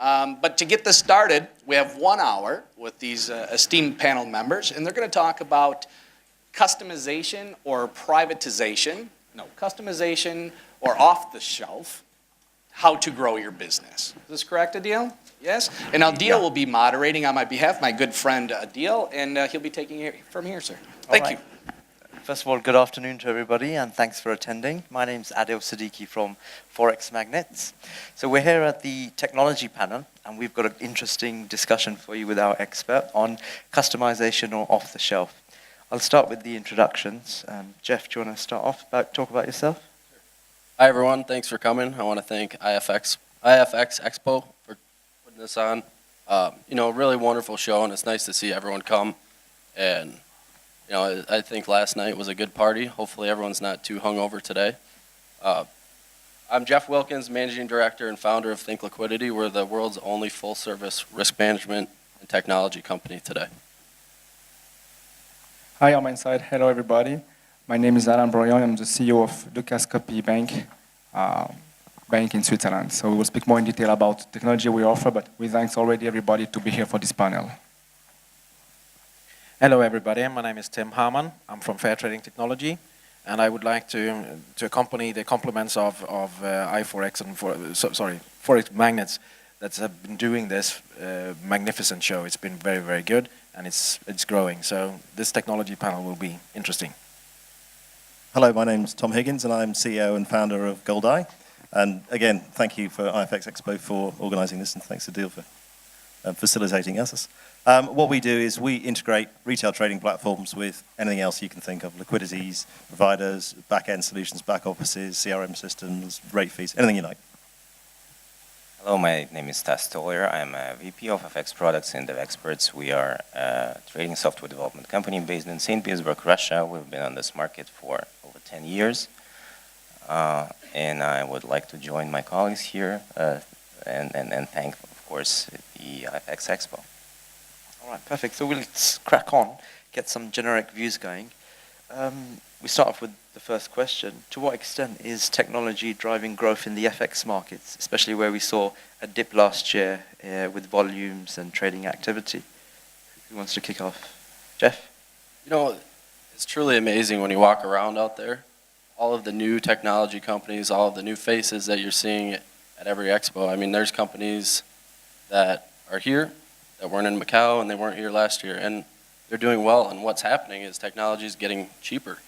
But to get this started, we have 1 hour with these esteemed panel members, and they're going to talk about customization or privatization, no, customization or off-the-shelf, how to grow your business. Is this correct, Adil? Yes? And Adil will be moderating on my behalf, my good friend Adil, and he'll be taking it from here, sir. Thank you. First of all, good afternoon to everybody, and thanks for attending. My name's Adil Siddiqui from Forex Magnets. So we're here at the technology panel, and we've got an interesting discussion for you with our expert on customization or off-the-shelf. I'll start with the introductions. Jeff, do you want to start off, talk about yourself? Hi everyone, thanks for coming. I want to thank IFX Expo for putting this on. Really wonderful show, and it's nice to see everyone come. And I think last night was a good party. Hopefully everyone's not too hungover today. I'm Jeff Wilkins, Managing Director and founder of Think Liquidity. We're the world's only full-service risk management and technology company today. Hi, on my side. Hello, everybody. My name is Alain Broyon. I'm the CEO of Lucas Copy Bank, bank in Switzerland. So we will speak more in detail about the technology we offer, but we thanks already everybody to be here for this panel. Hello everybody, my name is Tim Harman. I'm from Fair Trading Technology, and I would like to accompany the compliments of i4X and Forex Magnets that have been doing this magnificent show. It's been very, very good, and it's growing. So this technology panel will be interesting. Hello, my name's Tom Higgins, and I'm CEO and founder of GoldEye. And again, thank you for IFX Expo for organising this, and thanks to Deal for facilitating us. What we do is we integrate retail trading platforms with anything else you can think of: liquidities, providers, back-end solutions, back offices, CRM systems, rate fees, anything you like. Hello, my name is Tas Toller. I'm a VP of FX Products and DevExperts. We are a trading software development company based in St. Petersburg, Russia. We've been on this market for over 10 years. And I would like to join my colleagues here and thank, of course, the FX Expo. All right, perfect. So we'll crack on, get some generic views going. We start off with the first question. To what extent is technology driving growth in the FX markets, especially where we saw a dip last year with volumes and trading activity? Who wants to kick off? Jeff? It's truly amazing when you walk around out there. All of the new technology companies, all of the new faces that you're seeing at every expo. I mean, there's companies that are here that weren't in Macau, and they weren't here last year, and they're doing well. And what's happening is technology is getting cheaper.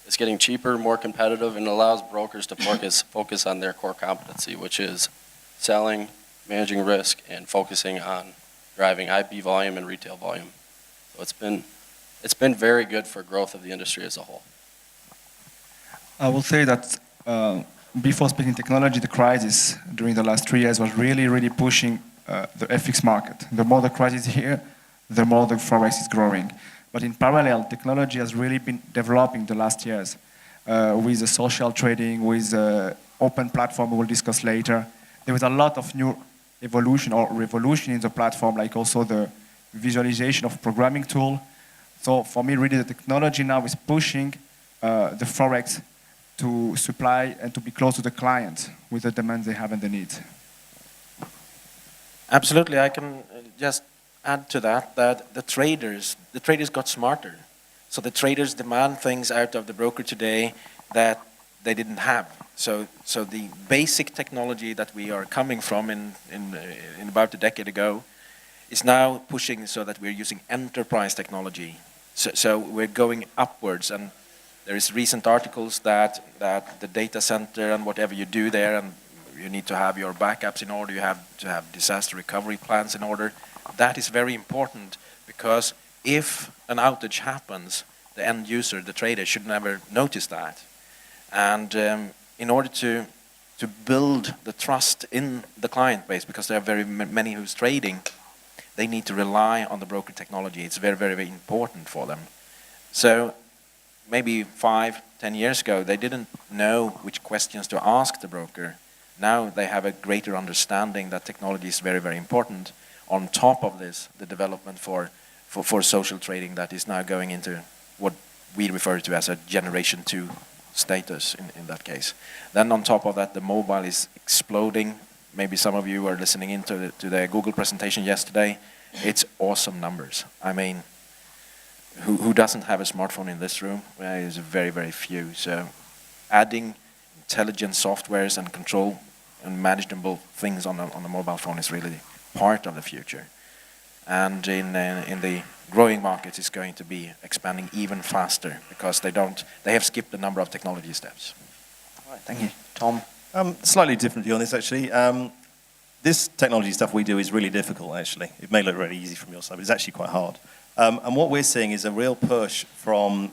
It's getting cheaper, more competitive, and it allows brokers to focus on their core competency, which is selling, managing risk, and focusing on driving IB volume and retail volume. So it's been very good for growth of the industry as a whole. I will say that before speaking technology, the crisis during the last 3 years was really, really pushing the FX market. The more the crisis is here, the more the Forex is growing. But in parallel, technology has really been developing the last years with the social trading, with the open platform we will discuss later. There was a lot of new evolution or revolution in the platform, like also the visualization of programming tool. So for me, really, the technology now is pushing the Forex to supply and to be close to the client with the demands they have and the needs. Absolutely, I can just add to that the traders got smarter. So the traders demand things out of the broker today that they didn't have. So the basic technology that we are coming from in about a decade ago is now pushing so that we're using enterprise technology. So we're going upwards, and there is recent articles that the data center and whatever you do there, and you need to have your backups in order, you have to have disaster recovery plans in order. That is very important, because if an outage happens, the end user, the trader, should never notice that. And in order to build the trust in the client base, because there are very many who's trading, they need to rely on the broker technology. It's very, very, very important for them. So maybe 5, 10 years ago, they didn't know which questions to ask the broker. Now they have a greater understanding that technology is very, very important. On top of this, the development for social trading that is now going into what we refer to as a generation 2 status in that case. Then on top of that, the mobile is exploding. maybe some of you were listening into the Google presentation yesterday. It's awesome numbers. I mean, who doesn't have a smartphone in this room? Well, it's very, very few. So adding intelligent softwares and control and manageable things on the mobile phone is really part of the future. And in the growing markets, it's going to be expanding even faster because they have skipped a number of technology steps. All right, thank you. Tom? Slightly differently on this, actually. This technology stuff we do is really difficult, actually. It may look really easy from your side, but it's actually quite hard. And what we're seeing is a real push from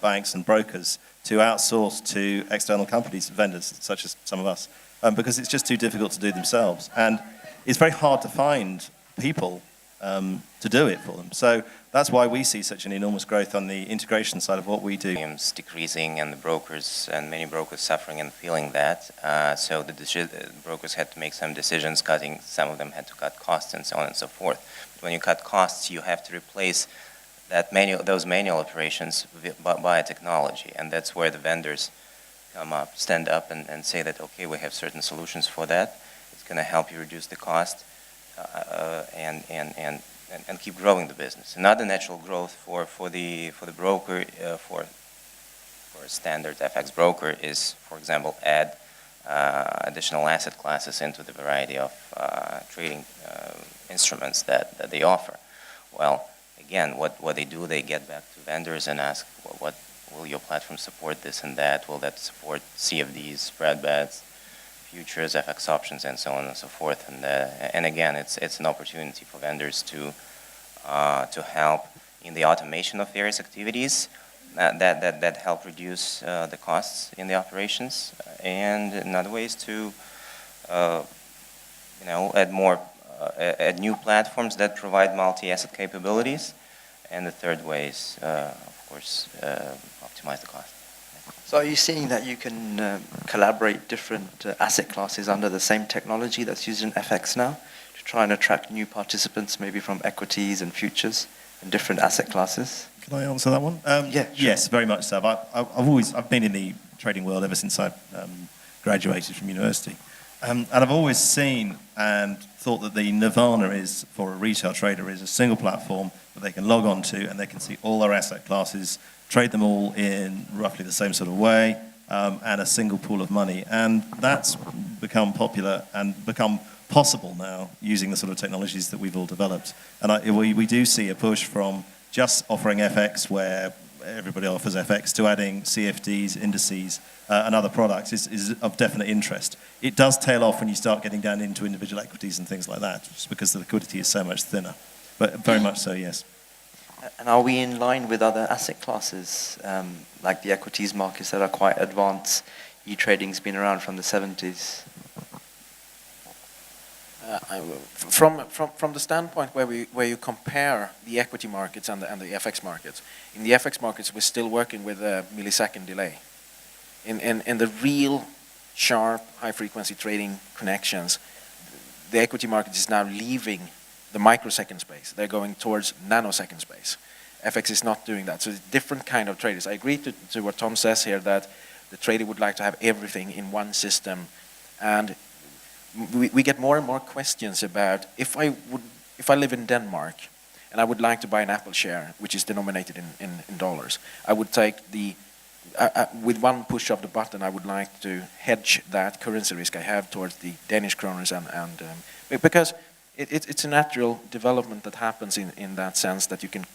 banks and brokers to outsource to external companies, vendors, such as some of us, because it's just too difficult to do themselves. And it's very hard to find people to do it for them. So that's why we see such an enormous growth on the integration side of what we do. Volumes decreasing and the brokers and many brokers suffering and feeling that. So the brokers had to make some decisions, some of them had to cut costs and so on and so forth. But when you cut costs, you have to replace those manual operations by technology, and that's where the vendors stand up and say that, okay, we have certain solutions for that. It's going to help you reduce the cost and keep growing the business. Another natural growth for the broker, for a standard FX broker is, for example, add additional asset classes into the variety of trading instruments that they offer. Well, again, what they do, they get back to vendors and ask, what will your platform support this and that? Will that support CFDs, spread bets, futures, FX options, and so on and so forth? And again, it's an opportunity for vendors to help in the automation of various activities that help reduce the costs in the operations, and another way is to add new platforms that provide multi-asset capabilities, and the third way is, of course, optimize the cost. So are you seeing that you can collaborate different asset classes under the same technology that's used in FX now to try and attract new participants, maybe from equities and futures and different asset classes? Can I answer that one? Yeah, sure. Yes, very much so. I've been in the trading world ever since I graduated from university. And I've always seen and thought that the nirvana is, for a retail trader, is a single platform that they can log on to and they can see all their asset classes, trade them all in roughly the same sort of way, and a single pool of money. And that's become popular and become possible now using the sort of technologies that we've all developed. And we do see a push from just offering FX, where everybody offers FX, to adding CFDs, indices, and other products is of definite interest. It does tail off when you start getting down into individual equities and things like that, just because the liquidity is so much thinner. But very much so, yes. And are we in line with other asset classes, like the equities markets that are quite advanced? E-trading's been around from the 70s. From the standpoint where you compare the equity markets and the FX markets, in the FX markets we're still working with a millisecond delay. In the real sharp high frequency trading connections, the equity market is now leaving the microsecond space. They're going towards nanosecond space. FX is not doing that. So it's different kind of traders. I agree to what Tom says here, that the trader would like to have everything in one system, and we get more and more questions about if I live in Denmark and I would like to buy an Apple share which is denominated in dollars, I would take with one push of the button I would like to hedge that currency risk I have towards the Danish kroners because it's a natural development that happens in that sense, that you can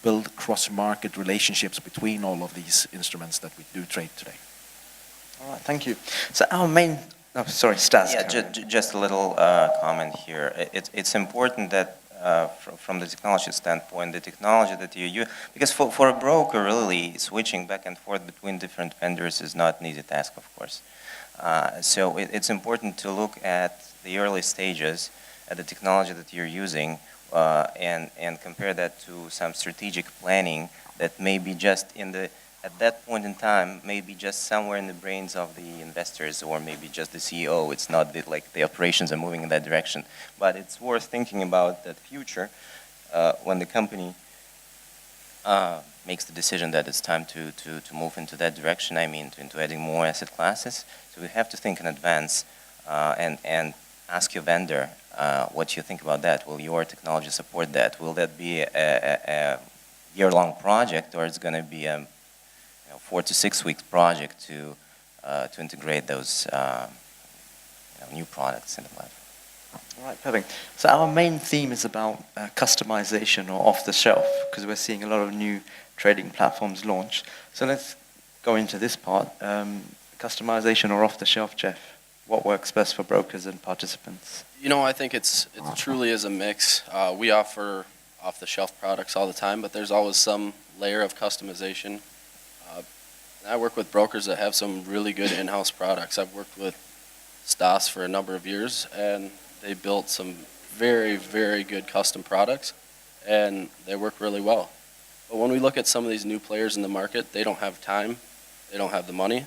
build cross-market relationships between all of these instruments that we do trade today. All right, thank you. So our main... Oh, sorry, Stas. Yeah, just a little comment here. It's important that from the technology standpoint, the technology that you use, because for a broker, really, switching back and forth between different vendors is not an easy task, of course. So it's important to look at the early stages, at the technology that you're using, and compare that to some strategic planning that may be just at that point in time, maybe just somewhere in the brains of the investors, or maybe just the CEO. It's not like the operations are moving in that direction. But it's worth thinking about that future when the company makes the decision that it's time to move into that direction, into adding more asset classes. So we have to think in advance and ask your vendor what you think about that. Will your technology support that? Will that be a year-long project, or it's going to be a 4 to 6 week project to integrate those new products in the platform? All right, perfect. So our main theme is about customization or off-the-shelf, because we're seeing a lot of new trading platforms launch. So let's go into this part. Customization or off-the-shelf, Jeff? What works best for brokers and participants? I think it truly is a mix. We offer off-the-shelf products all the time, but there's always some layer of customization. I work with brokers that have some really good in-house products. I've worked with Stas for a number of years, and they built some very, very good custom products, and they work really well. But when we look at some of these new players in the market, they don't have time, they don't have the money.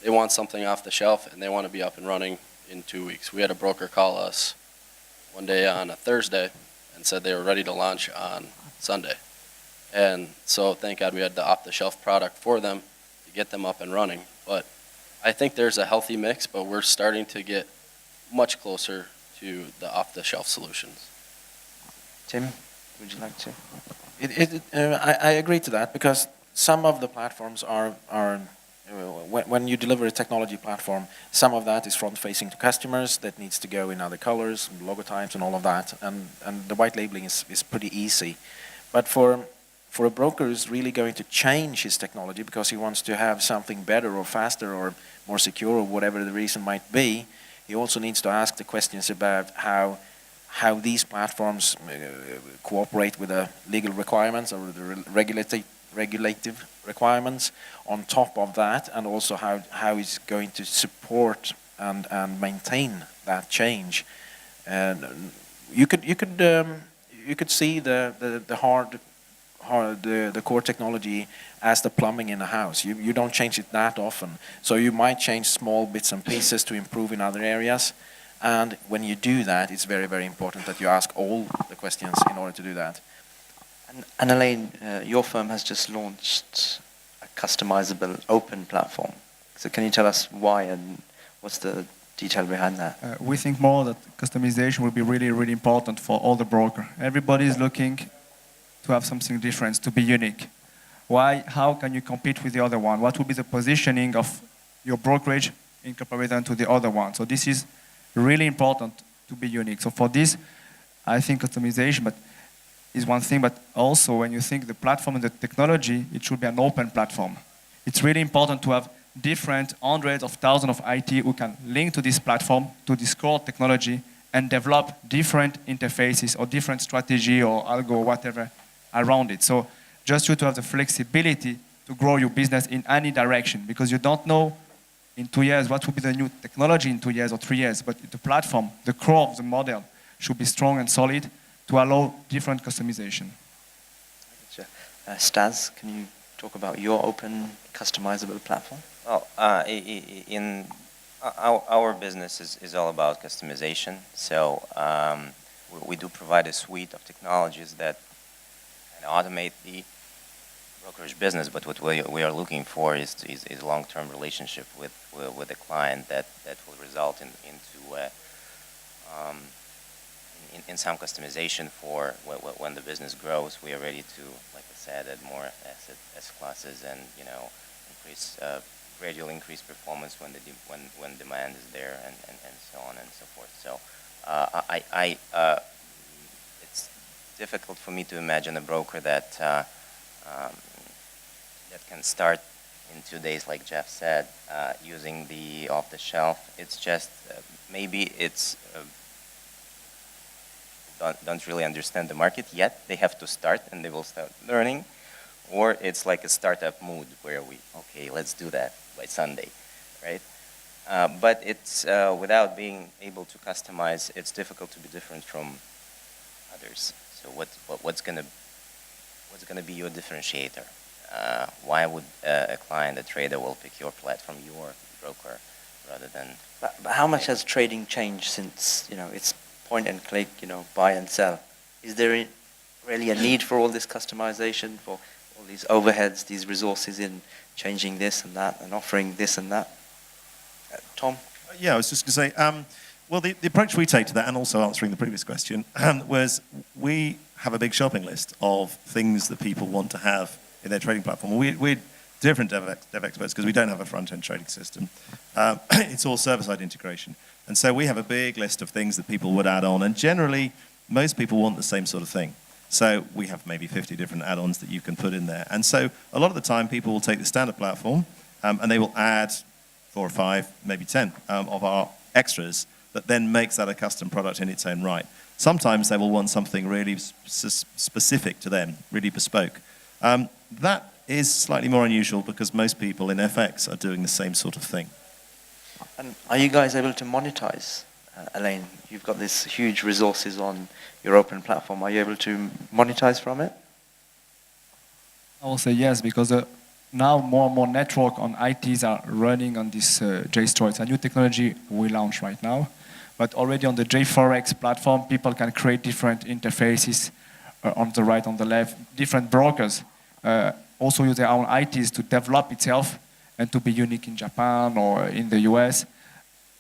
They want something off the shelf, and they want to be up and running in 2 weeks. We had a broker call us one day on a Thursday and said they were ready to launch on Sunday. And so thank God we had the off-the-shelf product for them to get them up and running. But I think there's a healthy mix, but we're starting to get much closer to the off-the-shelf solutions. Tim, would you like to? I agree to that, because some of the platforms are when you deliver a technology platform, some of that is front-facing to customers that needs to go in other colors, logo types, and all of that, and the white labeling is pretty easy. But for a broker who's really going to change his technology because he wants to have something better or faster or more secure or whatever the reason might be, he also needs to ask the questions about how these platforms cooperate with the legal requirements or the regulative requirements on top of that, and also how it's going to support and maintain that change. And you could see the core technology as the plumbing in a house. You don't change it that often, so you might change small bits and pieces to improve in other areas. And when you do that, it's very, very important that you ask all the questions in order to do that. And Elaine, your firm has just launched a customizable open platform. So can you tell us why and what's the detail behind that? We think more that customization will be really, really important for all the broker. Everybody is looking to have something different, to be unique. Why? How can you compete with the other one? What will be the positioning of your brokerage in comparison to the other one? So this is really important to be unique. So for this, I think customization is one thing, but also when you think the platform and the technology, it should be an open platform. It's really important to have different hundreds of thousands of IT who can link to this platform, to this core technology, and develop different interfaces or different strategy or algo or whatever around it. So just you to have the flexibility to grow your business in any direction, because you don't know in 2 years what will be the new technology in 2 years or 3 years, but the platform, the core of the model should be strong and solid to allow different customization. Stas, can you talk about your open customizable platform? Well, in our business is all about customization. So we do provide a suite of technologies that can automate the brokerage business. But what we are looking for is a long-term relationship with the client that will result in some customization for when the business grows. We are ready to, like I said, add more asset classes and gradually increase performance when demand is there and so on and so forth. So it's difficult for me to imagine a broker that can start in 2 days, like Jeff said, using the off-the-shelf. It's just maybe it's don't really understand the market yet. They have to start and they will start learning. Or it's like a startup mood where okay, let's do that by Sunday, right? But it's without being able to customize, it's difficult to be different from others. So what's gonna be your differentiator? Why would a client, a trader, will pick your platform, your broker, rather than? But how much has trading changed since it's point and click, buy and sell? Is there really a need for all this customization, for all these overheads, these resources in changing this and that and offering this and that? Tom? Yeah, I was just going to say, Well, the approach we take to that, and also answering the previous question, was we have a big shopping list of things that people want to have in their trading platform. We're different dev experts because we don't have a front-end trading system. It's all server-side integration. And so we have a big list of things that people would add on, and generally, most people want the same sort of thing. So we have maybe 50 different add-ons that you can put in there. And so a lot of the time, people will take the standard platform, and they will add 4 or 5, maybe 10 of our extras that then makes that a custom product in its own right. Sometimes they will want something really specific to them, really bespoke. That is slightly more unusual because most people in FX are doing the same sort of thing. And are you guys able to monetize? Elaine, you've got this huge resources on your open platform. Are you able to monetize from it? I will say yes, because now more and more network on ITs are running on this JSTOR. It's a new technology we launched right now. But already on the JForex platform, people can create different interfaces on the right, on the left. Different brokers also use their own ITs to develop itself and to be unique in Japan or in the US.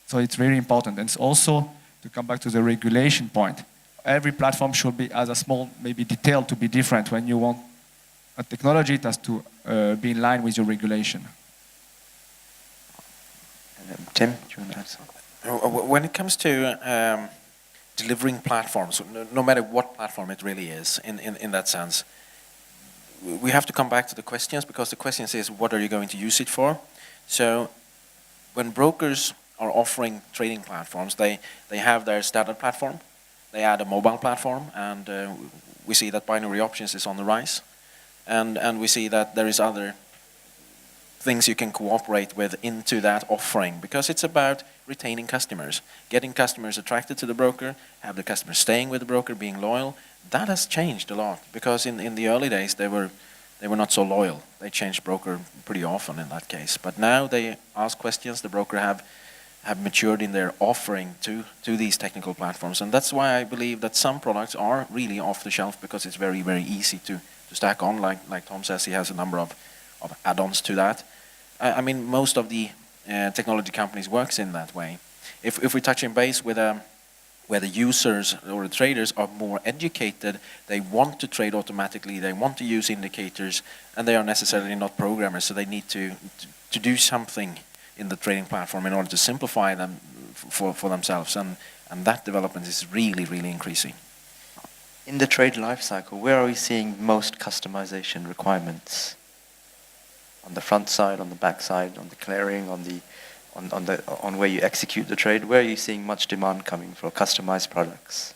So it's very important. And it's also, to come back to the regulation point, every platform should be as a small, maybe detail to be different. When you want a technology, it has to be in line with your regulation. Tim, do you want to add something? When it comes to delivering platforms, no matter what platform it really is, in that sense, we have to come back to the questions, because the question is, what are you going to use it for? So when brokers are offering trading platforms, they have their standard platform, they add a mobile platform, and we see that binary options is on the rise. And we see that there is other things you can cooperate with into that offering, because it's about retaining customers, getting customers attracted to the broker, have the customers staying with the broker, being loyal. That has changed a lot, because in the early days they were not so loyal. They changed broker pretty often in that case. But now they ask questions. The broker have matured in their offering to these technical platforms, and that's why I believe that some products are really off the shelf, because it's very, very easy to stack on. Like Tom says, he has a number of add-ons to that. I mean, most of the technology companies works in that way. If we touch in base with where the users or the traders are more educated, they want to trade automatically, they want to use indicators, and they are necessarily not programmers, so they need to do something in the trading platform in order to simplify them for themselves, and that development is really, really increasing. In the trade lifecycle, where are we seeing most customization requirements? On the front side, on the back side, on the clearing, on where you execute the trade? Where are you seeing much demand coming for customized products?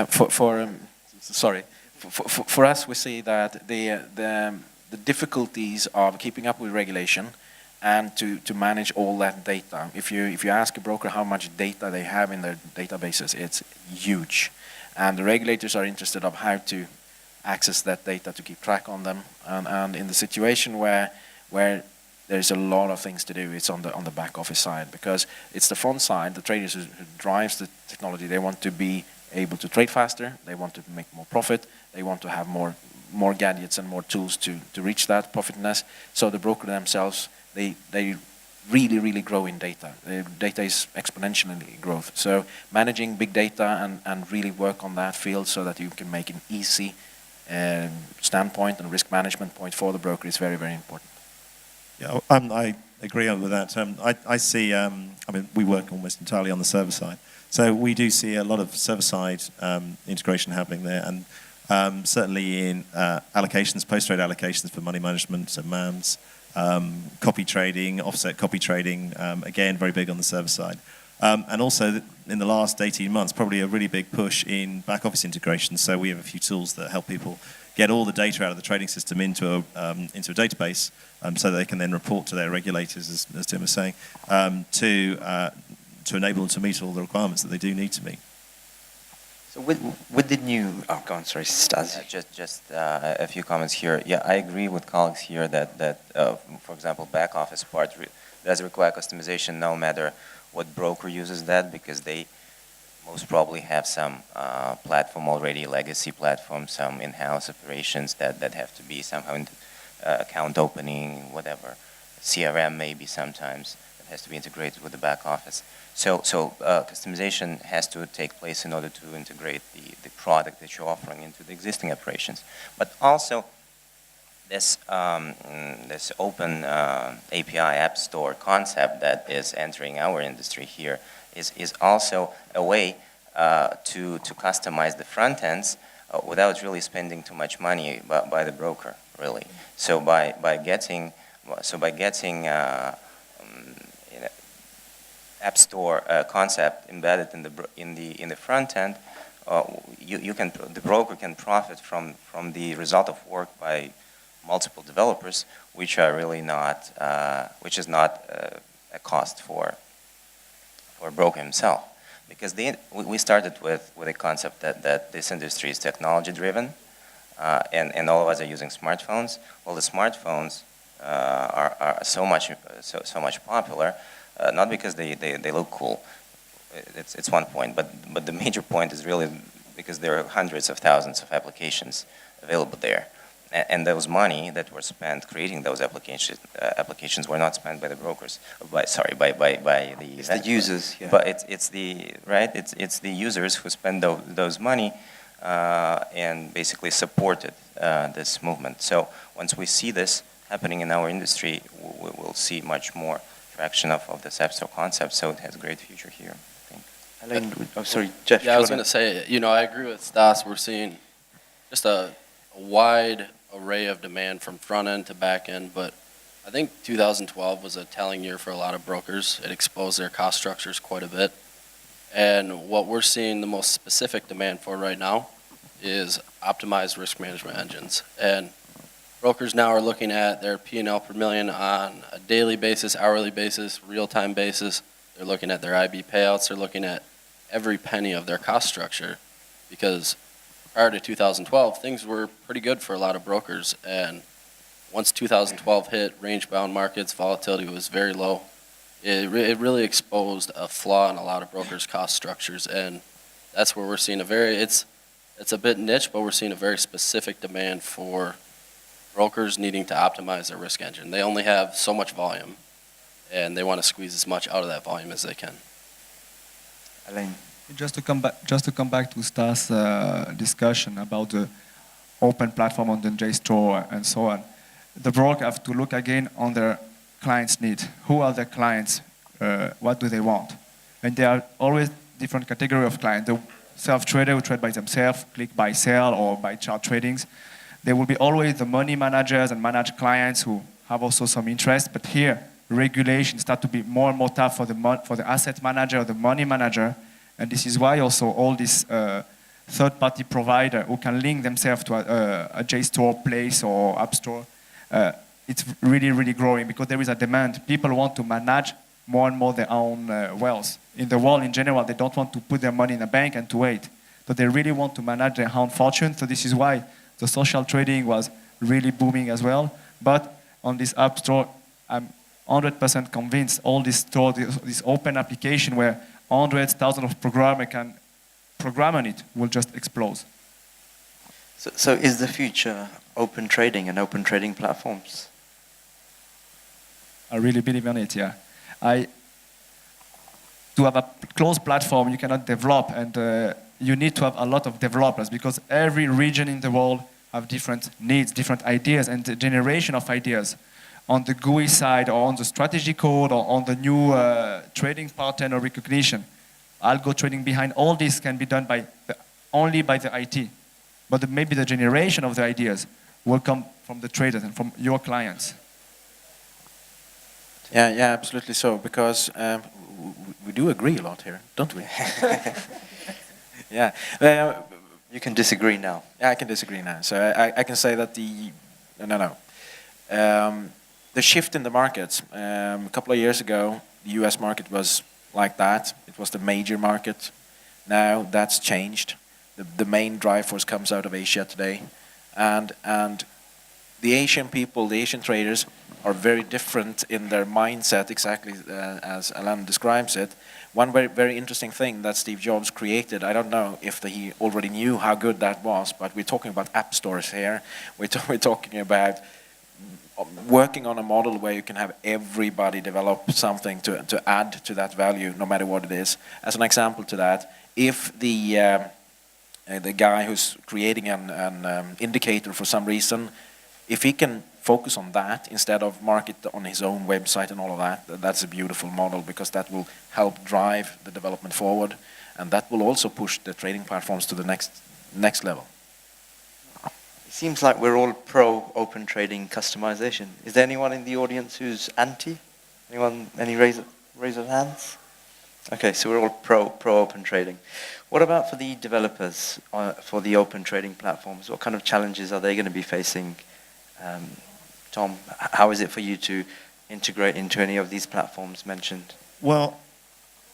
For us, we see that the difficulties of keeping up with regulation and to manage all that data. If you ask a broker how much data they have in their databases, it's huge, and the regulators are interested of how to access that data, to keep track on them, and in the situation where there's a lot of things to do, it's on the back office side, because it's the front side, the traders who drives the technology. They want to be able to trade faster, they want to make more profit, they want to have more gadgets and more tools to reach that profitness. So the broker themselves, they really, really grow in data. Data is exponentially growth. So managing big data and really work on that field so that you can make an easy standpoint and risk management point for the broker is very, very important. Yeah, I agree with that. I see, I mean, we work almost entirely on the server side. So we do see a lot of server-side integration happening there, and certainly in allocations, post-trade allocations for money management, so MAMs, copy trading, offset copy trading, again, very big on the server side. And also, in the last 18 months, probably a really big push in back-office integration. So we have a few tools that help people get all the data out of the trading system into a database, so that they can then report to their regulators, as Tim was saying, to enable them to meet all the requirements that they do need to meet. So with the new, oh, go on, sorry, Stas. Just a few comments here. Yeah, I agree with colleagues here that for example, back office part does require customization no matter what broker uses that, because they most probably have some platform already, legacy platform, some in-house operations that have to be somehow account opening, whatever, CRM maybe sometimes. has to be integrated with the back office. So customization has to take place in order to integrate the product that you're offering into the existing operations. But also, this open API App Store concept that is entering our industry here is also a way to customize the front ends without really spending too much money by the broker, really. So by getting App Store concept embedded in the front end, the broker can profit from the result of work by multiple developers, which are really not which is not a cost for a broker himself, because we started with a concept that this industry is technology driven, and all of us are using smartphones. Well, the smartphones are so much popular, not because they look cool. It's one point, but the major point is really because there are hundreds of thousands of applications available there. And those money that were spent creating those applications were not spent by the brokers, by the users. Yeah. But it's the users who spend those money and basically supported this movement. So once we see this happening in our industry, we'll see much more traction of this App Store concept. So it has a great future here, I think. Elaine, oh, sorry, Jeff. Yeah, I was going to say, I agree with Stas. We're seeing just a wide array of demand from front end to back end, but I think 2012 was a telling year for a lot of brokers. It exposed their cost structures quite a bit. And what we're seeing the most specific demand for right now is optimized risk management engines. And brokers now are looking at their P&L per million on a daily basis, hourly basis, real-time basis. They're looking at their IB payouts. They're looking at every penny of their cost structure, because prior to 2012, things were pretty good for a lot of brokers. And once 2012 hit, range-bound markets, volatility was very low. It really exposed a flaw in a lot of brokers' cost structures. And that's where we're seeing it's a bit niche, but we're seeing a very specific demand for brokers needing to optimize their risk engine. They only have so much volume, and they want to squeeze as much out of that volume as they can. Elaine. Just to come back to Stas' discussion about the open platform on the JSTOR and so on, the broker have to look again on their clients' needs. Who are their clients? What do they want? And there are always different category of clients. The self-trader who trade by themselves, click buy sell, or by chart tradings. There will be always the money managers and managed clients who have also some interest. But here, regulations start to be more and more tough for the asset manager or the money manager. And this is why also all these third-party provider who can link themselves to a JSTOR place or App Store, it's really, really growing because there is a demand. People want to manage more and more their own wealth. In the world in general, they don't want to put their money in a bank and to wait. So they really want to manage their own fortune. So this is why the social trading was really booming as well. But on this App Store, I'm 100% convinced all this store, this open application where hundreds, thousands of programmers can program on it will just explode. So is the future open trading and open trading platforms? I really believe in it, yeah. To have a closed platform, you cannot develop, and you need to have a lot of developers because every region in the world have different needs, different ideas, and the generation of ideas. On the GUI side, or on the strategy code, or on the new trading pattern or recognition. Algo trading behind all this can be done only by the IT. But maybe the generation of the ideas will come from the traders and from your clients. Yeah, absolutely so, because we do agree a lot here, don't we? Yeah. You can disagree now. Yeah, I can disagree now. So I can say that the shift in the markets, a couple of years ago, the US market was like that. It was the major market. Now that's changed. The main drive force comes out of Asia today. And the Asian people, the Asian traders, are very different in their mindset, exactly as Alan describes it. One very, very interesting thing that Steve Jobs created, I don't know if he already knew how good that was, but we're talking about app stores here. We're talking about working on a model where you can have everybody develop something to add to that value, no matter what it is. As an example to that, if the guy who's creating an indicator for some reason, if he can focus on that instead of market on his own website and all of that, that's a beautiful model, because that will help drive the development forward, and that will also push the trading platforms to the next level. It seems like we're all pro open trading customization. Is there anyone in the audience who's anti? Anyone? Any raise of hands? Okay, so we're all pro open trading. What about for the developers for the open trading platforms? What kind of challenges are they going to be facing? Tom, how is it for you to integrate into any of these platforms mentioned? Well,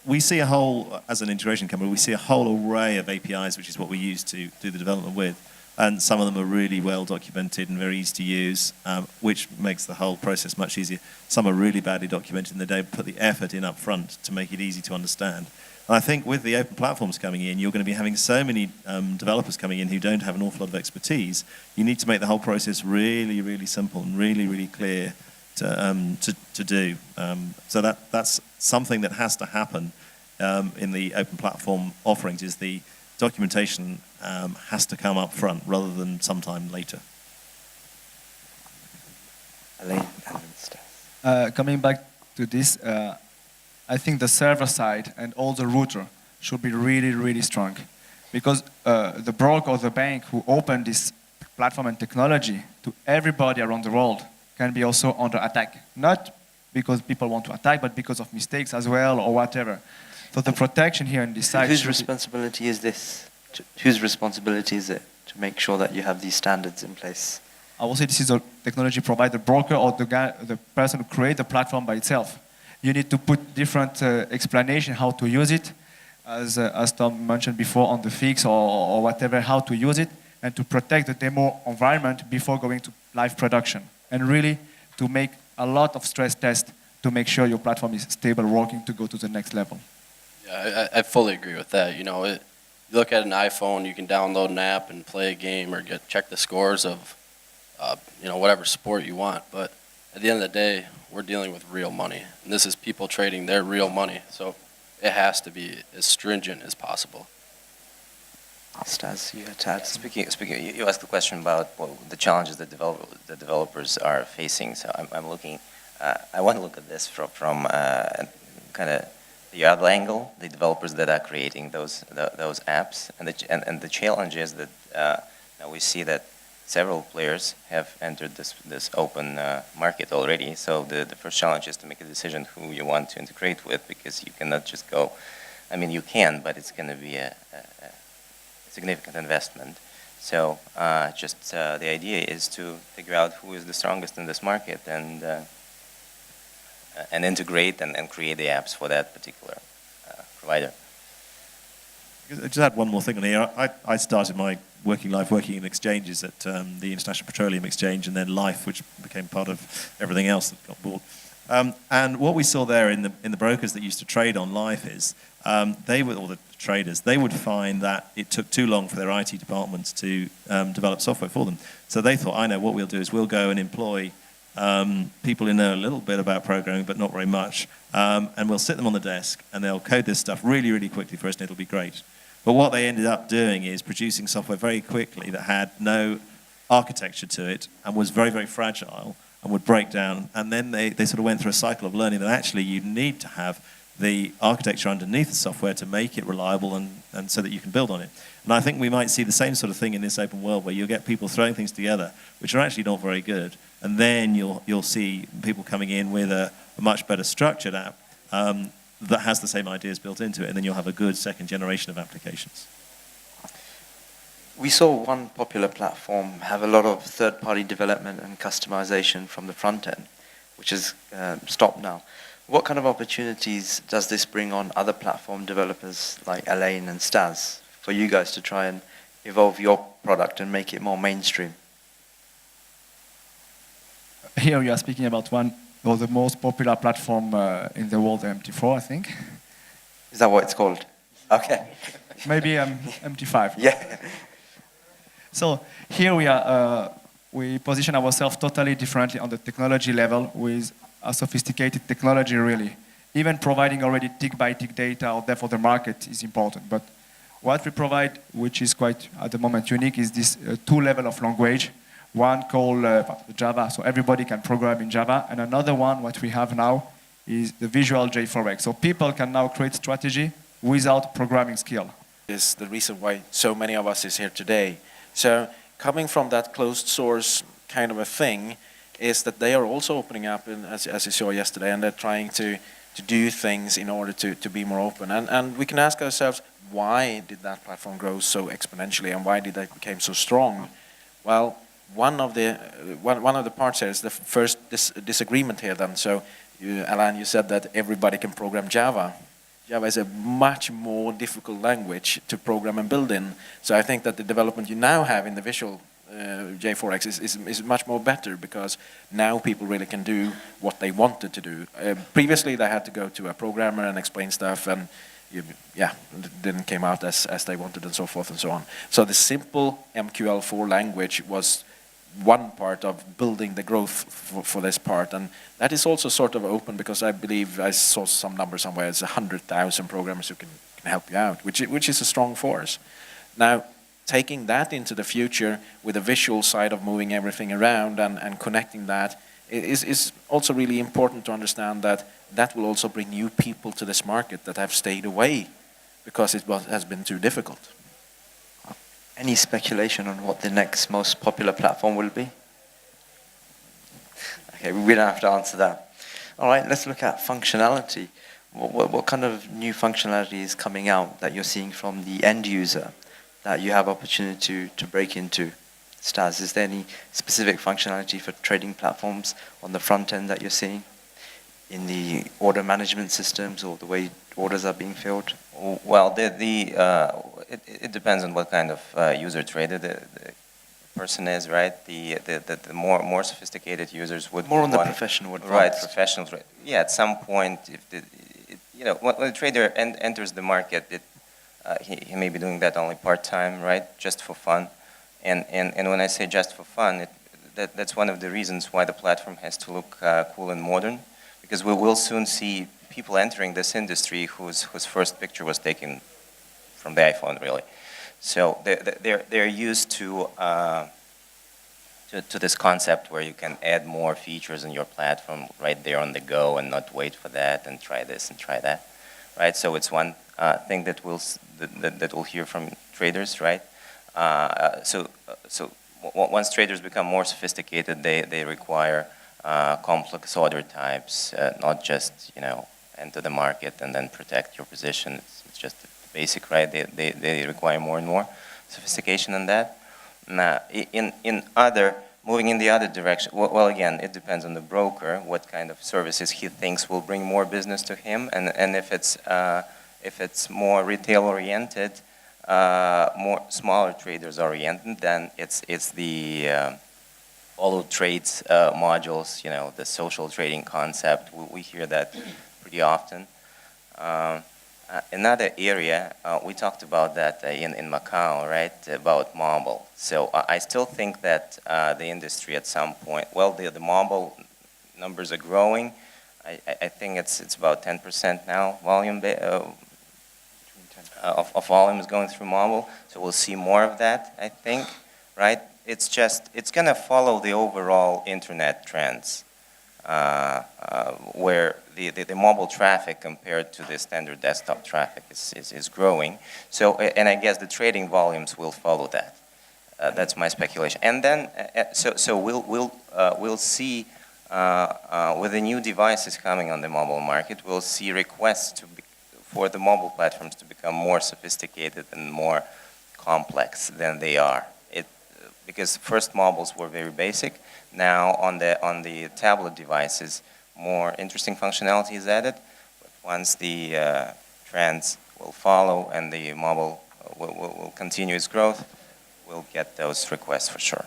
we see a whole, as an integration company, we see a whole array of APIs, which is what we use to do the development with. And some of them are really well documented and very easy to use, which makes the whole process much easier. Some are really badly documented, and they don't put the effort in up front to make it easy to understand. And I think with the open platforms coming in, you're going to be having so many developers coming in who don't have an awful lot of expertise. You need to make the whole process really, really simple and really, really clear to do. So that's something that has to happen in the open platform offerings, is the documentation has to come up front rather than sometime later. Elaine and then Steph. Coming back to this, I think the server side and all the router should be really, really strong, because the broker or the bank who opened this platform and technology to everybody around the world can be also under attack. Not because people want to attack, but because of mistakes as well or whatever. So the protection here on this side. Whose responsibility is this? Whose responsibility is it to make sure that you have these standards in place? I will say this is a technology provider, broker, or the person who creates the platform by itself. You need to put different explanation how to use it, as Tom mentioned before on the fix or whatever, how to use it, and to protect the demo environment before going to live production. And really to make a lot of stress tests to make sure your platform is stable, working to go to the next level. Yeah, I fully agree with that. You know, you look at an iPhone, you can download an app and play a game or check the scores of, you know, whatever sport you want. But at the end of the day, we're dealing with real money, and this is people trading their real money. So it has to be as stringent as possible. Stas, you had to add. Speaking, you asked the question about the challenges that the developers are facing. So I'm looking. I want to look at this from kind of the other angle, the developers that are creating those apps, and the challenge is that now we see that several players have entered this open market already. So the first challenge is to make a decision who you want to integrate with, because you cannot just go. I mean, you can, but it's going to be a significant investment. So the idea is to figure out who is the strongest in this market and integrate and create the apps for that particular provider. Just add one more thing on here. I started my working life working in exchanges at the International Petroleum Exchange, and then Life, which became part of everything else that got bought. And what we saw there in the brokers that used to trade on Life is they would, or the traders, they would find that it took too long for their IT departments to develop software for them. So they thought, I know what we'll do is we'll go and employ people who know a little bit about programming, but not very much, and we'll sit them on the desk, and they'll code this stuff really, really quickly for us, and it'll be great. But what they ended up doing is producing software very quickly that had no architecture to it and was very, very fragile and would break down. And then they sort of went through a cycle of learning that actually you need to have the architecture underneath the software to make it reliable and so that you can build on it. And I think we might see the same sort of thing in this open world, where you'll get people throwing things together which are actually not very good, and then you'll see people coming in with a much better structured app that has the same ideas built into it, and then you'll have a good second generation of applications. We saw one popular platform have a lot of third-party development and customization from the front end, which is stopped now. What kind of opportunities does this bring on other platform developers like Elaine and Stas for you guys to try and evolve your product and make it more mainstream? Here we are speaking about one of the most popular platform in the world, MT4, I think. Is that what it's called? Okay. Maybe MT5. Yeah. So here we are we position ourselves totally differently on the technology level with a sophisticated technology, really. Even providing already tick-by-tick data out there for the market is important. But what we provide, which is quite, at the moment, unique, is this two level of language. One called Java, so everybody can program in Java. And another one, what we have now, is the visual J4X. So people can now create strategy without programming skill. Is the reason why so many of us is here today. So coming from that closed source kind of a thing is that they are also opening up, in, as you saw yesterday, and they're trying to do things in order to be more open. And we can ask ourselves, why did that platform grow so exponentially, and why did that become so strong? Well, one of the parts here is the first disagreement here then. So, Alain, you said that everybody can program Java. Java is a much more difficult language to program and build in. So I think that the development you now have in the visual J4X is much more better, because now people really can do what they wanted to do. Previously they had to go to a programmer and explain stuff, and it didn't came out as they wanted, and so forth and so on. So the simple MQL4 language was one part of building the growth for this part, and that is also sort of open, because I believe I saw some number somewhere, it's 100,000 programmers who can help you out, which is a strong force. Now, taking that into the future with the visual side of moving everything around and connecting that is also really important to understand that will also bring new people to this market that have stayed away because it has been too difficult. Any speculation on what the next most popular platform will be? Okay, we don't have to answer that. All right, let's look at functionality. What kind of new functionality is coming out that you're seeing from the end user that you have opportunity to break into? Stas, is there any specific functionality for trading platforms on the front end that you're seeing in the order management systems or the way orders are being filled? Well, it depends on what kind of user trader the person is, right? The more sophisticated users would more on the want, professional advanced. Right, professionals. Right. Yeah, at some point, if when a trader enters the market, he may be doing that only part-time, right, just for fun. And when I say just for fun, that's one of the reasons why the platform has to look cool and modern, because we will soon see people entering this industry whose first picture was taken from the iPhone, really. So they're used to this concept where you can add more features in your platform right there on the go and not wait for that and try this and try that, right? So it's one thing that we'll hear from traders, right? So once traders become more sophisticated, they require complex order types, not just enter the market and then protect your position. It's just basic, right? They require more and more sophistication than that. Now, moving in the other direction, well, again, it depends on the broker, what kind of services he thinks will bring more business to him, and if it's more retail-oriented, more smaller traders oriented, then it's the follow trades modules, the social trading concept. We hear that pretty often. Another area, we talked about that in Macau, right, about mobile. So I still think that the industry at some point, well, the mobile numbers are growing. I think it's about 10% now, volume of volume is going through mobile. So we'll see more of that, I think, right? It's going to follow the overall internet trends, where the mobile traffic compared to the standard desktop traffic is growing. So, and I guess the trading volumes will follow that. That's my speculation. And then, so we'll see with the new devices coming on the mobile market, we'll see requests for the mobile platforms to become more sophisticated and more complex than they are. Because first mobiles were very basic. Now on the tablet devices, more interesting functionality is added. But once the trends will follow and the mobile will continue its growth, we'll get those requests for sure.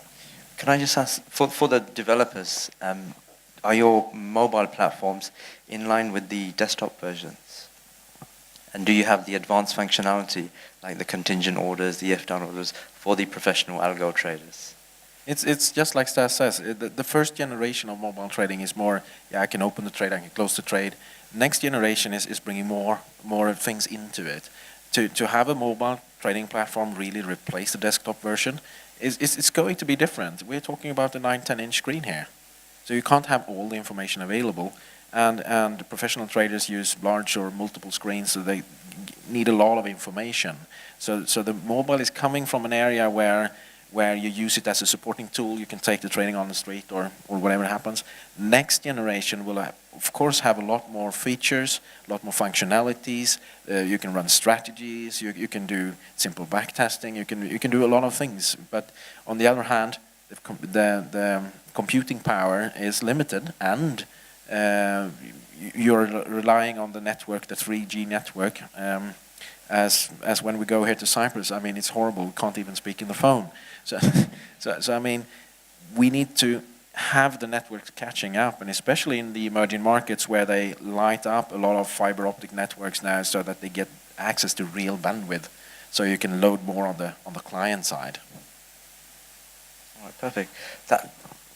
Can I just ask, for the developers, are your mobile platforms in line with the desktop versions? And do you have the advanced functionality, like the contingent orders, the F-down orders, for the professional algo traders? It's just like Stas says. The first generation of mobile trading is more, yeah, I can open the trade, I can close the trade. Next generation is bringing more things into it. To have a mobile trading platform really replace the desktop version it's going to be different. We're talking about a 9-10-inch screen here, so you can't have all the information available. And professional traders use large or multiple screens, so they need a lot of information. So the mobile is coming from an area where you use it as a supporting tool. You can take the trading on the street or whatever happens. Next generation will, of course, have a lot more features, a lot more functionalities. You can run strategies. You can do simple backtesting. You can do a lot of things. But on the other hand, the computing power is limited, and you're relying on the network, the 3G network. As when we go here to Cyprus, I mean, it's horrible. We can't even speak in the phone. So I mean, we need to have the networks catching up, and especially in the emerging markets where they light up a lot of fiber optic networks now, so that they get access to real bandwidth, so you can load more on the client side. All right, perfect.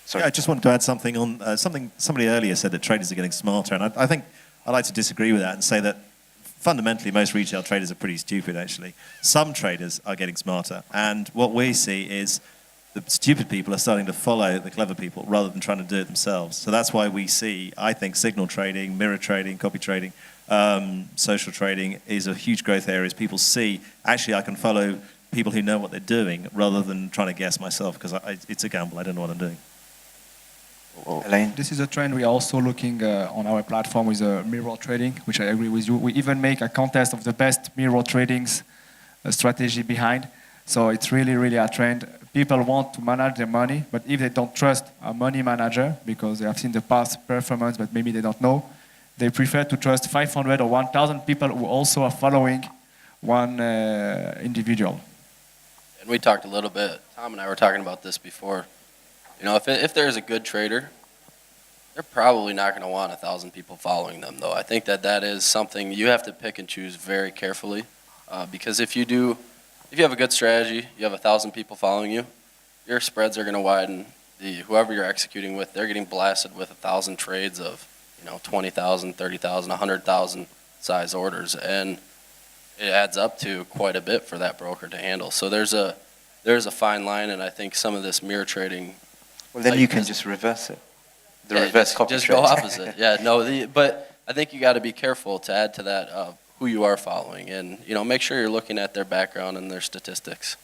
Sorry. Yeah, I just wanted to add something on something somebody earlier said, that traders are getting smarter, and I think I'd like to disagree with that and say that fundamentally most retail traders are pretty stupid, actually. Some traders are getting smarter, and what we see is the stupid people are starting to follow the clever people rather than trying to do it themselves. So that's why we see, I think, signal trading, mirror trading, copy trading, social trading is a huge growth area. As people see, actually I can follow people who know what they're doing rather than trying to guess myself, because it's a gamble. I don't know what I'm doing. Elaine? This is a trend we are also looking on our platform with mirror trading, which I agree with you. We even make a contest of the best mirror tradings strategy behind. So it's really, really a trend. People want to manage their money, but if they don't trust a money manager because they have seen the past performance, but maybe they don't know, they prefer to trust 500 or 1,000 people who also are following one individual. And we talked a little bit, Tom and I were talking about this before. You know, if there's a good trader, they're probably not going to want 1,000 people following them, though. I think that is something you have to pick and choose very carefully, because if you have a good strategy, you have 1,000 people following you, your spreads are going to widen. Whoever you're executing with, they're getting blasted with 1,000 trades of 20,000, 30,000, 100,000 size orders, and it adds up to quite a bit for that broker to handle. So there's a fine line, and I think some of this mirror trading. Well, then you can just reverse it. The reverse copy just trade. go opposite. Yeah, no, but I think you got to be careful to add to that who you are following, and make sure you're looking at their background and their statistics.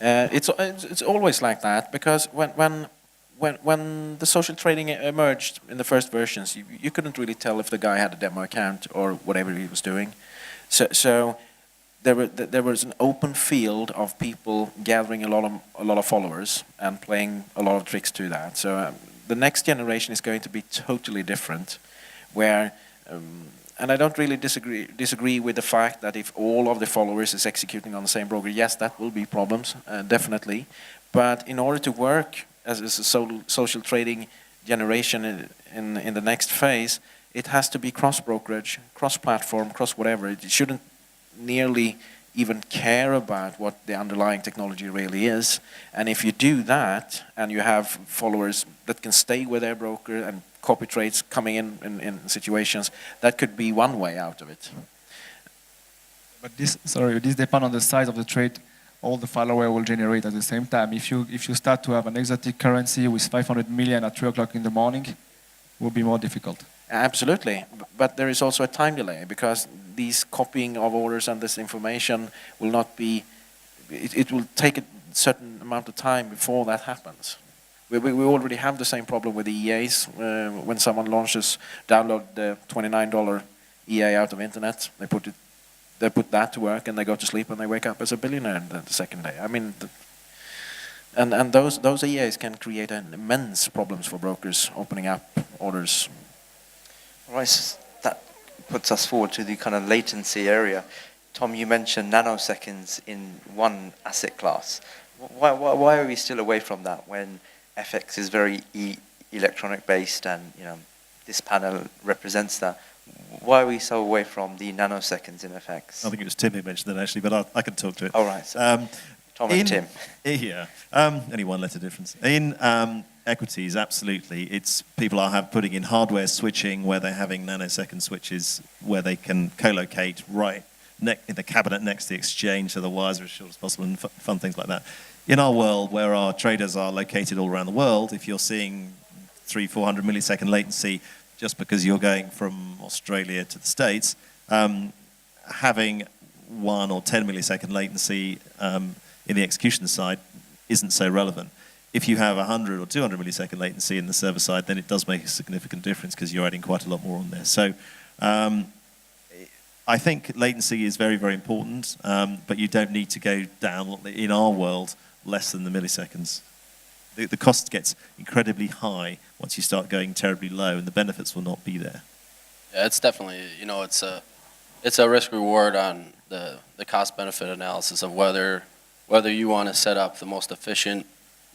It's always like that, because when the social trading emerged in the first versions, you couldn't really tell if the guy had a demo account or whatever he was doing. So there was an open field of people gathering a lot of followers and playing a lot of tricks to that. So the next generation is going to be totally different, where and I don't really disagree with the fact that if all of the followers is executing on the same broker, yes, that will be problems, definitely. But in order to work as a social trading generation in the next phase, it has to be cross-brokerage, cross-platform, cross-whatever. It shouldn't nearly even care about what the underlying technology really is. And if you do that, and you have followers that can stay with their broker and copy trades coming in situations, that could be one way out of it. But this depends on the size of the trade all the follower will generate at the same time. If you start to have an exotic currency with 500 million at 3 o'clock in the morning, it will be more difficult. Absolutely, but there is also a time delay, because these copying of orders and this information will not be, it will take a certain amount of time before that happens. We already have the same problem with the EAs. When someone download the $29 EA out of internet, they put that to work and they go to sleep and they wake up as a billionaire the second day. I mean, and those EAs can create immense problems for brokers opening up orders. Right, so that puts us forward to the kind of latency area. Tom, you mentioned nanoseconds in one asset class. Why are we still away from that when FX is very electronic based, and this panel represents that? Why are we so away from the nanoseconds in FX? I think it was Tim who mentioned that, actually, but I can talk to it. All right. So Tom and Tim. Yeah, only one letter difference. In equities, absolutely. It's people are putting in hardware switching where they're having nanosecond switches where they can co-locate right in the cabinet next to the exchange so the wires are as short as possible and fun things like that. In our world, where our traders are located all around the world, if you're seeing 300-400 millisecond latency just because you're going from Australia to the States, having 1 or 10 millisecond latency in the execution side isn't so relevant. If you have 100 or 200 millisecond latency in the server side, then it does make a significant difference because you're adding quite a lot more on there. So I think latency is very, very important, but you don't need to go down, in our world, less than the milliseconds. The cost gets incredibly high once you start going terribly low, and the benefits will not be there. Yeah, it's definitely, it's a risk reward on the cost benefit analysis of whether you want to set up the most efficient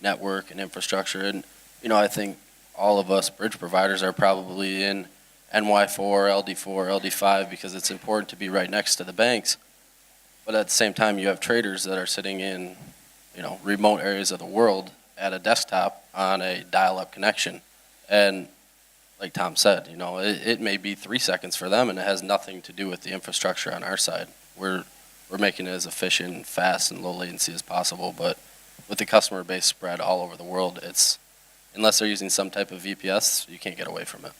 network and infrastructure. And, I think all of us bridge providers are probably in NY4, LD4, LD5 because it's important to be right next to the banks. But at the same time, you have traders that are sitting in, remote areas of the world at a desktop on a dial-up connection. And like Tom said, it may be 3 seconds for them and it has nothing to do with the infrastructure on our side. We're making it as efficient, fast, and low latency as possible, but with the customer base spread all over the world, unless they're using some type of VPS, you can't get away from it.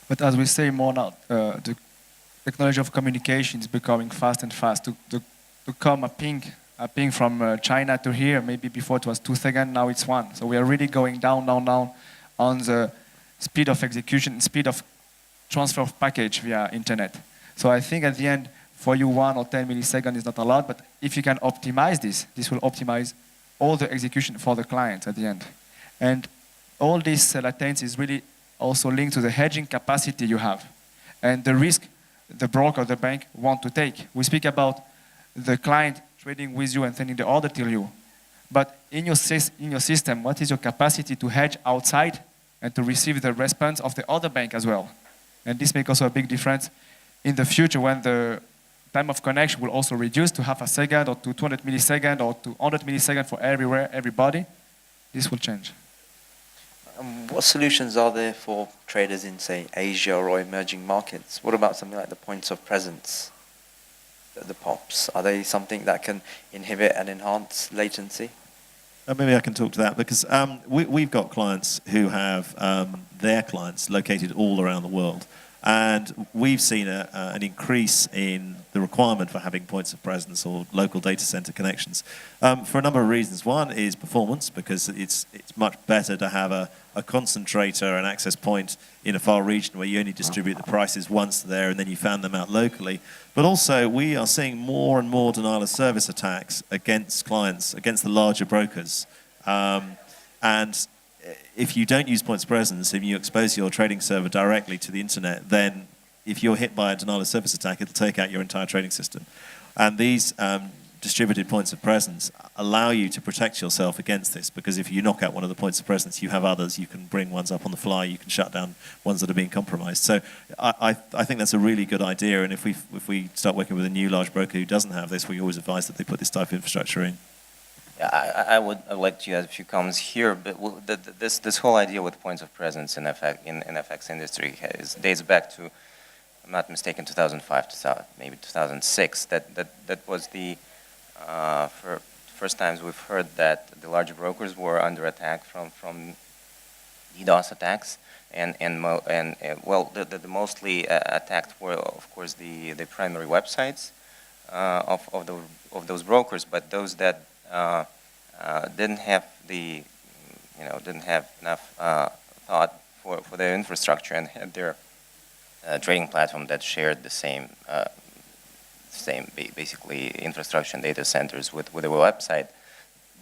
But as we say more now, the technology of communication is becoming fast and fast. To come a ping from China to here, maybe before it was 2 seconds, now it's 1. So we are really going down on the speed of execution, speed of transfer of package via internet. So I think at the end, for you 1 or 10 milliseconds is not a lot, but if you can optimize this will optimize all the execution for the client at the end. And all this latency is really also linked to the hedging capacity you have and the risk the broker or the bank want to take. We speak about the client trading with you and sending the order to you. But in your system, what is your capacity to hedge outside and to receive the response of the other bank as well? And this makes also a big difference in the future when the time of connection will also reduce to half a second or to 200 milliseconds or to 100 milliseconds for everybody. This will change. What solutions are there for traders in, say, Asia or emerging markets? What about something like the points of presence, the POPs? Are they something that can inhibit and enhance latency? Maybe I can talk to that because we've got clients who have their clients located all around the world. And we've seen an increase in the requirement for having points of presence or local data center connections for a number of reasons. One is performance, because it's much better to have a concentrator, an access point in a far region where you only distribute the prices once there and then you fan them out locally. But also, we are seeing more and more denial of service attacks against clients, against the larger brokers. And if you don't use points of presence, if you expose your trading server directly to the internet, then if you're hit by a denial of service attack, it'll take out your entire trading system. And these distributed points of presence allow you to protect yourself against this, because if you knock out one of the points of presence, you have others. You can bring ones up on the fly. You can shut down ones that are being compromised. So I think that's a really good idea. And if we start working with a new large broker who doesn't have this, we always advise that they put this type of infrastructure in. Yeah, I'd like to add a few comments here, but this whole idea with points of presence in FX industry dates back to, if I'm not mistaken, 2005, maybe 2006. That was the first times we've heard that the larger brokers were under attack from DDoS attacks, and the mostly attacked were, of course, the primary websites of those brokers, but those that didn't have enough thought for their infrastructure and had their trading platform that shared the same basically infrastructure and data centers with a website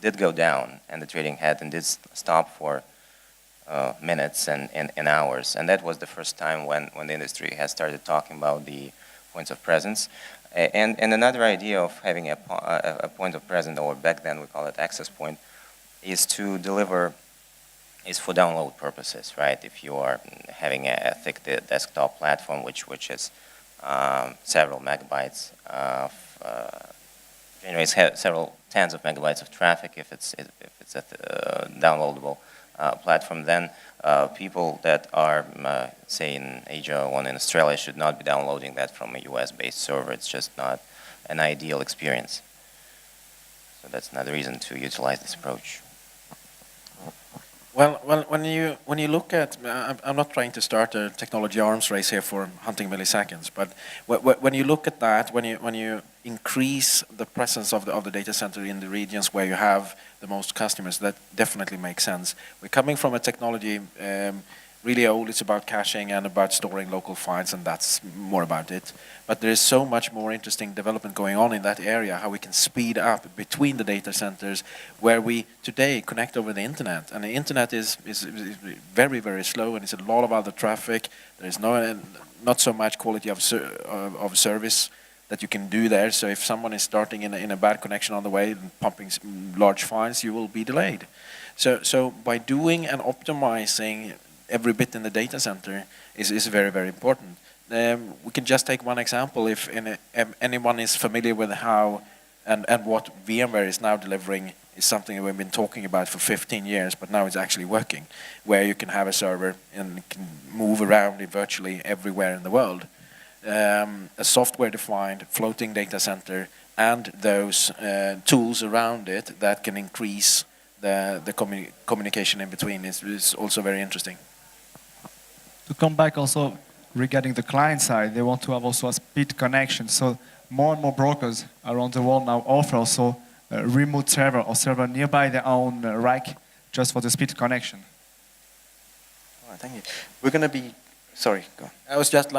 did go down, and the trading had and did stop for minutes and hours. And that was the first time when the industry has started talking about the points of presence. And another idea of having a point of presence, or back then we call it access point, is to deliver, is for download purposes, right? If you are having a thick desktop platform, which is several megabytes of raise several tens of megabytes of traffic if it's a downloadable platform, then people that are, say, in Asia or in Australia should not be downloading that from a US-based server. It's just not an ideal experience. So that's another reason to utilize this approach. Well, when you look at, I'm not trying to start a technology arms race here for hunting milliseconds, but when you look at that, when you increase the presence of the data center in the regions where you have the most customers, that definitely makes sense. We're coming from a technology really old. It's about caching and about storing local files, and that's more about it. But there is so much more interesting development going on in that area, how we can speed up between the data centers where we today connect over the internet. And the internet is very, very slow, and it's a lot of other traffic. There is not so much quality of service that you can do there. So if someone is starting in a bad connection on the way and pumping large files, you will be delayed. So by doing and optimizing every bit in the data center is very, very important. We can just take one example. If anyone is familiar with how and what VMware is now delivering, is something that we've been talking about for 15 years, but now it's actually working, where you can have a server and can move around it virtually everywhere in the world. A software-defined floating data center and those tools around it that can increase the communication in between is also very interesting. To come back also regarding the client side, they want to have also a speed connection. So more and more brokers around the world now offer also a remote server or server nearby their own rack just for the speed connection. All right, thank you. We're going to be, sorry, go on. I was just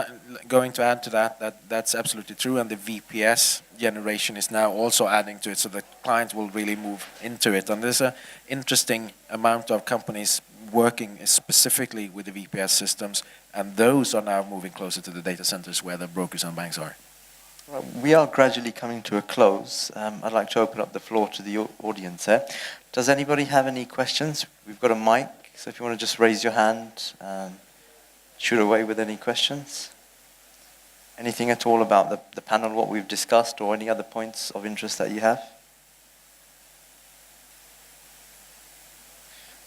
going to add to that's absolutely true, and the VPS generation is now also adding to it, so the clients will really move into it. And there's an interesting amount of companies working specifically with the VPS systems, and those are now moving closer to the data centers where the brokers and banks are. Well, we are gradually coming to a close. I'd like to open up the floor to the audience here. Does anybody have any questions? We've got a mic, so if you want to just raise your hand, shoot away with any questions. Anything at all about the panel, what we've discussed, or any other points of interest that you have?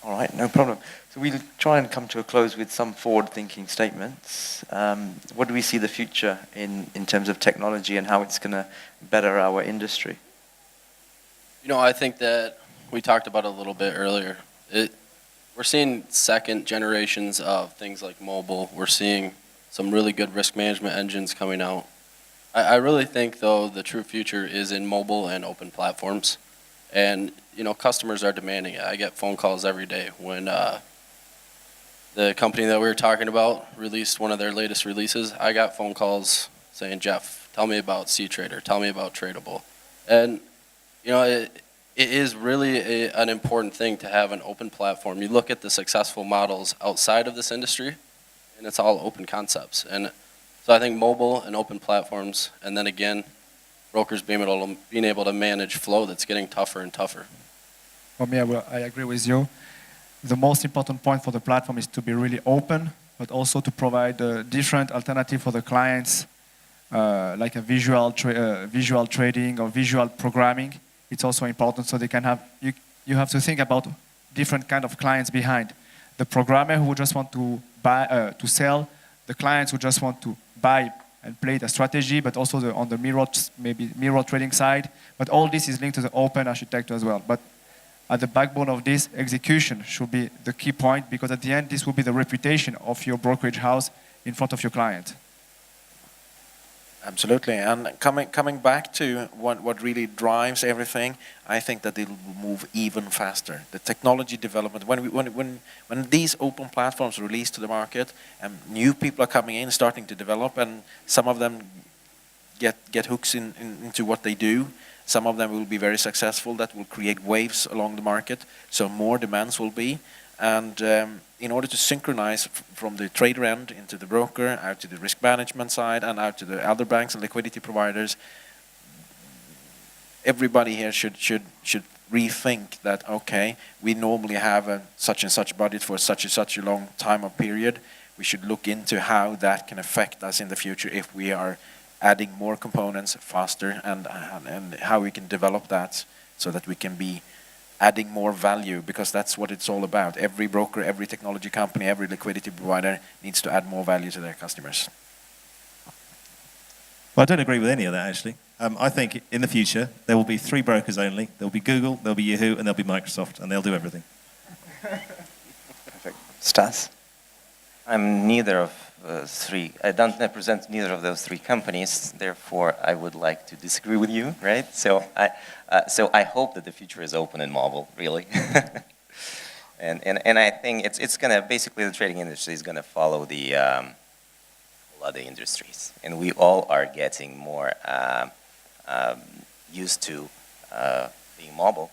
All right, no problem. So we'll try and come to a close with some forward-thinking statements. What do we see the future in terms of technology and how it's going to better our industry? You know, I think that we talked about it a little bit earlier. We're seeing second generations of things like mobile. We're seeing some really good risk management engines coming out. I really think, though, the true future is in mobile and open platforms. And, you know, customers are demanding it. I get phone calls every day when the company that we were talking about released one of their latest releases. I got phone calls saying, Jeff, tell me about C-Trader, tell me about Tradable. And, you know, it is really an important thing to have an open platform. You look at the successful models outside of this industry, and it's all open concepts. And so I think mobile and open platforms, and then again, brokers being able to manage flow that's getting tougher and tougher. For me, I agree with you. The most important point for the platform is to be really open, but also to provide a different alternative for the clients, like a visual trading or visual programming. It's also important, so they can have, you have to think about different kind of clients behind. The programmer who just want to buy, to sell, the clients who just want to buy and play the strategy, but also on the mirror trading side. But all this is linked to the open architecture as well. But at the backbone of this, execution should be the key point, because at the end, this will be the reputation of your brokerage house in front of your client. Absolutely, and coming back to what really drives everything, I think that it will move even faster. The technology development, when these open platforms release to the market, and new people are coming in, starting to develop, and some of them get hooks into what they do. Some of them will be very successful. That will create waves along the market, so more demands will be. And in order to synchronize from the trader end into the broker, out to the risk management side, and out to the other banks and liquidity providers, everybody here should rethink that, okay, we normally have a such and such budget for such and such a long time or period. We should look into how that can affect us in the future if we are adding more components faster, and how we can develop that so that we can be adding more value, because that's what it's all about. Every broker, every technology company, every liquidity provider needs to add more value to their customers. Well, I don't agree with any of that, actually. I think in the future, there will be 3 brokers only. There will be Google, there will be Yahoo, and there will be Microsoft, and they'll do everything. Perfect. Stas? I'm neither of 3. I don't represent neither of those 3 companies. Therefore, I would like to disagree with you, right? So I hope that the future is open and mobile, really. and I think it's gonna, basically the trading industry is gonna follow the other industries, and we all are getting more used to being mobile,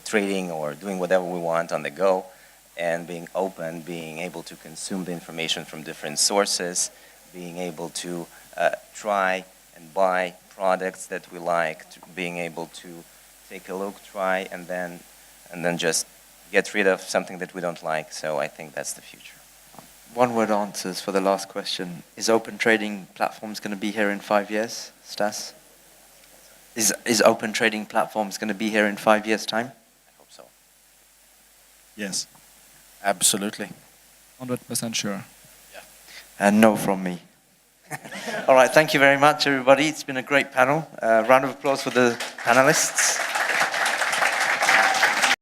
trading or doing whatever we want on the go, and being open, being able to consume the information from different sources, being able to try and buy products that we like, being able to take a look, try, and then just get rid of something that we don't like. So I think that's the future. One-word answers for the last question. Is Open Trading Platforms going to be here in 5 years, Stas? Is Open Trading Platforms going to be here in 5 years' time? I hope so. Yes. Absolutely. 100% sure. And no from me. All right, thank you very much, everybody. It's been a great panel. Round of applause for the panelists.